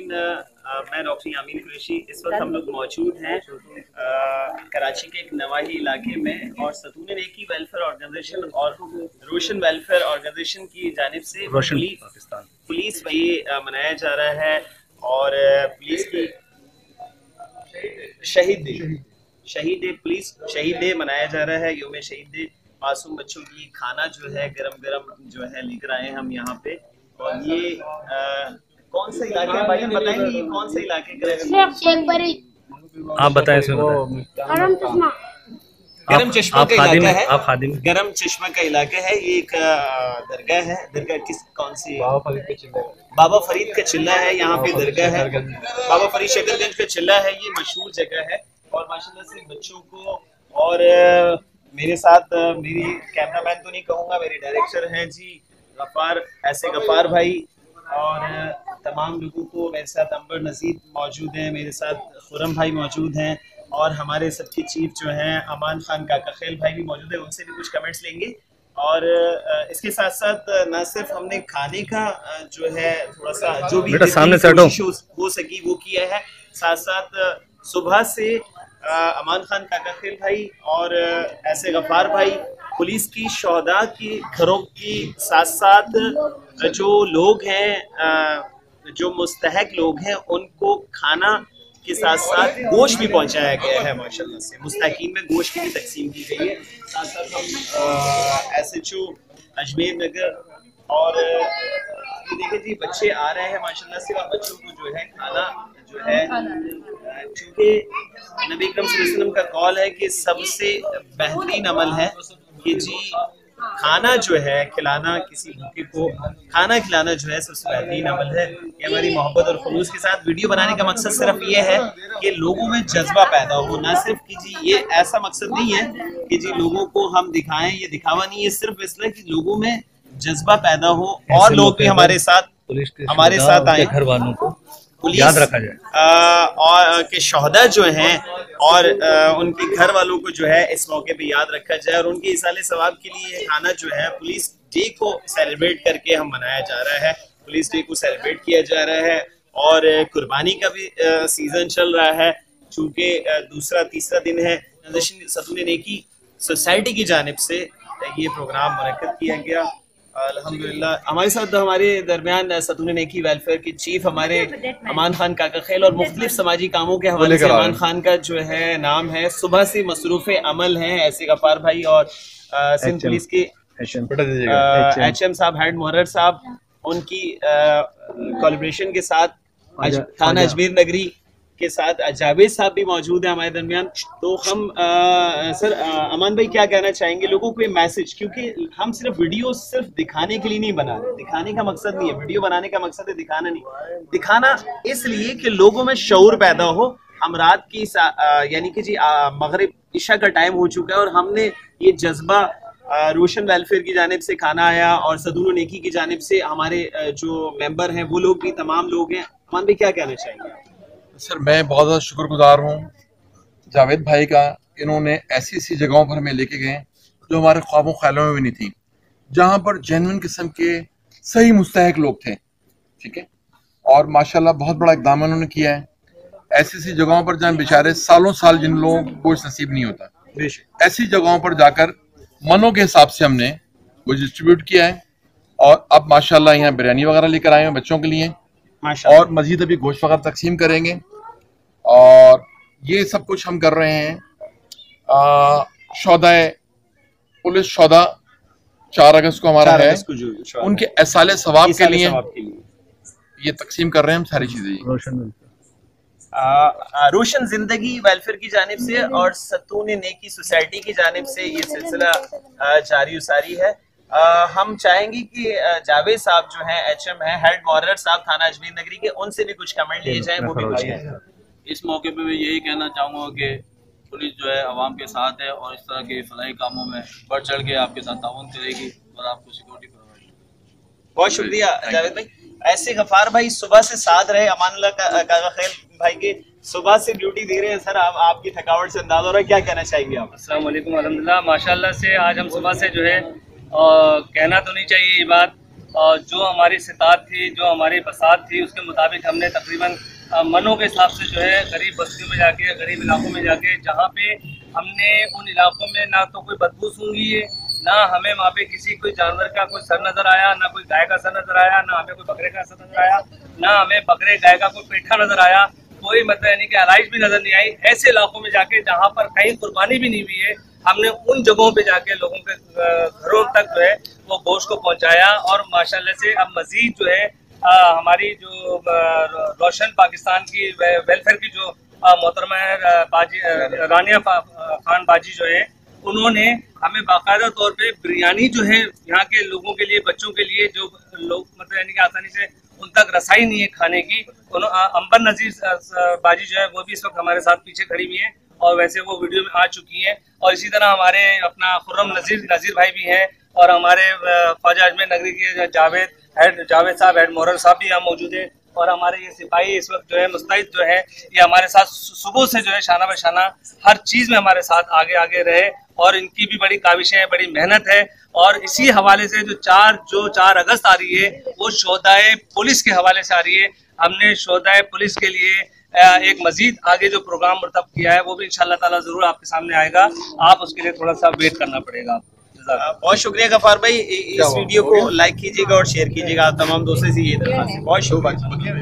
नाज़रीन, मैं डॉक्टर यामीन कुरैशी। इस वक्त हम लोग मौजूद हैं कराची के एक नवाही इलाके में, और सतून नेकी वेलफेयर ऑर्गेनाइजेशन और रोशन वेलफेयर ऑर्गेनाइजेशन की जानिब से पुलिस पे मनाया जा रहा है। और पुलिस की शहीद डे पुलिस शहीद डे मनाया जा रहा है, योम शहीद डे। मासूम बच्चों की खाना जो है गरम गरम जो है लेकर आए हम यहाँ पे। और ये कौन सा इलाका है भाई, बताएंगे ये कौन सा इलाका है? आप बताएं। गरम चश्मा का इलाका है। आप खादिम। गरम चश्मा का इलाका है। ये एक दरगाह है। दरगाह कौन सी? बाबा फरीद का चिल्ला है। यहाँ पे दरगाह है, बाबा फरीद शकरगंज का चिल्ला है। ये मशहूर जगह है। और माशाल्लाह से बच्चों को, और मेरे साथ मेरी कैमरामैन तो नहीं कहूँगा, मेरे डायरेक्टर हैं जी गफ़ार, ऐसे गफ़ार भाई, और तमाम लोगों को मेरे साथ अंबर नज़ीर मौजूद हैं, मेरे साथ खुरम भाई मौजूद हैं, और हमारे सबके चीफ जो हैं अमान खान काका खेल भाई भी मौजूद है। उनसे भी कुछ कमेंट्स लेंगे। और इसके साथ साथ न सिर्फ हमने खाने का जो है थोड़ा सा जो भी कोशिश हो सकी वो किया है, साथ साथ सुबह से अमान खान काका खेल भाई और ऐसे गफ़ार भाई पुलिस की शोहदा के घरों की साथ साथ जो लोग हैं, जो मुस्तहक लोग हैं, उनको खाना के साथ साथ गोश्त भी पहुंचाया गया है। माशाल्लाह से मुस्तहकीन में गोश्त की भी तकसीम की गई है। साथ साथ हम SHO अजमेर नगर, और ये देखिए जी बच्चे आ रहे हैं माशाल्लाह से, और बच्चों को जो है खाना जो है, चूँकि नबी अकरम सल्लल्लाहु अलैहि वसल्लम का कौल है कि सबसे बेहतरीन अमल है कि जी खाना जो है खिलाना, किसी भूखे को खाना खिलाना जो है सबसे बेहतरीन अमल है। ये हमारी मोहब्बत और खुलूस के साथ वीडियो बनाने का मकसद सिर्फ ये है कि लोगों में जज्बा पैदा हो, ना सिर्फ कि जी ये ऐसा मकसद नहीं है कि जी लोगों को हम दिखाएं, ये दिखावा नहीं है, सिर्फ इसलिए कि लोगों में जज्बा पैदा हो और लोग भी हमारे साथ आए, घर वालों को पुलिस याद रखा जाए और के शोहदा जो हैं और उनके घर वालों को जो है इस मौके पे याद रखा जाए। और उनके इसाले सवाब के लिए खाना जो है पुलिस डे को सेलिब्रेट करके हम मनाया जा रहा है। पुलिस डे को सेलिब्रेट किया जा रहा है, और कुर्बानी का भी सीजन चल रहा है, चूँकि दूसरा तीसरा दिन है। सतून नेकी सोसाइटी की जानिब से ये प्रोग्राम मुनक्किद किया गया। अल्हम्दुलिल्लाह हमारे साथ हमारे दरमियान सतून नेकी वेलफेयर के चीफ हमारे अमान खान काका खेल, और मुख्तलिफ समाजी कामों के हवाले से अमान खान का जो है नाम है, सुबह से मसरूफ़ अमल हैं ऐसे गफ़ार भाई, और सिंध पुलिस के HM साहब, हेड मुहर्रर साहब, उनकी कोलैबोरेशन के साथ थाना अजमेर नगरी के साथ जावेद साहब भी मौजूद है हमारे दरमियान। तो हम सर अमान भाई क्या कहना चाहेंगे लोगों को, ये मैसेज, क्योंकि हम सिर्फ वीडियो सिर्फ दिखाने के लिए नहीं बना रहे, दिखाने का मकसद नहीं है, वीडियो बनाने का मकसद है दिखाना नहीं, दिखाना इसलिए कि लोगों में शऊर पैदा हो। हम रात की यानी कि जी मगरिब इशा का टाइम हो चुका है, और हमने ये जज्बा रोशन वेलफेयर की जानिब से खाना आया, और सतून नेकी की जानिब से हमारे जो मेंबर हैं वो लोग भी तमाम लोग हैं। अमान भाई क्या कहना चाहेंगे? सर मैं बहुत ज़्यादा शुक्रगुजार हूँ जावेद भाई का, इन्होंने ऐसी जगहों पर हमें लेके गए जो हमारे ख्वाबों ख्यालों में भी नहीं थी, जहाँ पर जेन्युइन किस्म के सही मुस्तहक लोग थे, ठीक है। और माशाल्लाह बहुत बड़ा इक़दाम उन्होंने किया है। ऐसी जगहों पर जहाँ बेचारे सालों साल जिन लोगों को गोश्त नसीब नहीं होता, ऐसी जगहों पर जाकर मनों के हिसाब से हमने वो डिस्ट्रीब्यूट किया है। और अब माशाल्लाह यहाँ बिरयानी वगैरह लेकर आए हैं बच्चों के लिए, और मजीद अभी गोश्त वगैरह तकसीम करेंगे। और ये सब कुछ हम कर रहे हैं। पुलिस शोहदा 4 अगस्त को हमारा है, उनके एसाले सवाब के लिए ये तकसीम कर रहे हैं हम सारी चीजें। रोशन जिंदगी वेलफेयर की जानिब से और सतून नेकी सोसाइटी की जानिब से ये सिलसिला जारी उसारी है। हम चाहेंगे कि जावेद साहब जो हैं HM है, हेड मुहर्रर साहब थाना अजमेर नगरी के, उनसे भी कुछ कमेंट लिए जाएं, वो भी कुछ कहें। इस मौके पे मैं यही कहना चाहूँगा कि पुलिस जो है आवाम के साथ है, और इस तरह के फलाही कामों में बढ़ चढ़ के आपके साथ ताउन करेगी और आपको सिक्योरिटी प्रोवाइड। बहुत शुक्रिया जावेद भाई। ऐसे गफ़ार भाई सुबह से साथ रहे, अमानुल्लाह काका खेल भाई के सुबह से ड्यूटी दे रहे हैं सर, आपकी थकावट से अंदाजा हो रहा है, क्या कहना चाहेंगे आप? अस्सलाम वालेकुम, अल्हम्दुलिल्लाह माशाल्लाह से आज हम सुबह से जो है कहना तो नहीं चाहिए ये बात, और जो हमारी सितार थी, जो हमारी बसात थी, उसके मुताबिक हमने तकरीबन मनों के हिसाब से जो है गरीब बस्तियों में जाके, गरीब इलाकों में जाके, जहाँ पे हमने उन इलाकों में ना तो कोई बदबू सूंघी है, ना हमें वहाँ पे किसी कोई जानवर का कोई सर नजर आया, ना कोई गाय का सर नजर आया, ना हमें कोई बकरे का सर नजर आया, ना हमें बकरे गाय का कोई पेठा नजर आया, कोई मतलब यानी कि आलाइश भी नजर नहीं आई। ऐसे इलाकों में जाके जहाँ पर कहीं कुर्बानी भी नहीं हुई है, हमने उन जगहों पे जाके लोगों के घरों तक जो है वो गोश्त को पहुंचाया। और माशाल्लाह से अब मजीद जो है हमारी जो रोशन पाकिस्तान की वेलफेयर की जो मोहतरमा है बाजी रानिया खान बाजी जो है, उन्होंने हमें बाकायदा तौर पे बिरयानी जो है यहाँ के लोगों के लिए, बच्चों के लिए, जो लोग मतलब यानी कि आसानी से उन तक रसाई नहीं है खाने की, अंबर नजीर बाजी जो है वो भी इस वक्त हमारे साथ पीछे खड़ी हुई है और वैसे वो वीडियो में आ चुकी हैं। और इसी तरह हमारे अपना खुर्रम नजीर भाई भी हैं और हमारे ख्वाजा अजमेर नगरी के जावेद साहब, हेड मोहर्रर साहब भी यहाँ मौजूद है। और हमारे ये सिपाही इस वक्त जो है मुस्तैद जो है, ये हमारे साथ सुबह से जो है शाना बशाना हर चीज़ में हमारे साथ आगे आगे रहे। और इनकी भी बड़ी काविशें हैं, बड़ी मेहनत है। और इसी हवाले से जो 4 अगस्त आ रही है वो शोहदाए पुलिस के हवाले से आ रही है। हमने शोहदाए पुलिस के लिए एक मजीद आगे जो प्रोग्राम मुर्तब किया है वो भी इंशाअल्लाह ताला जरूर आपके सामने आएगा। आप उसके लिए थोड़ा सा वेट करना पड़ेगा आपको। बहुत शुक्रिया गफार भाई, इस वीडियो को लाइक कीजिएगा और शेयर कीजिएगा। तमाम दोस्तों से ये दरख्वास्त है। बहुत शुक्रिया।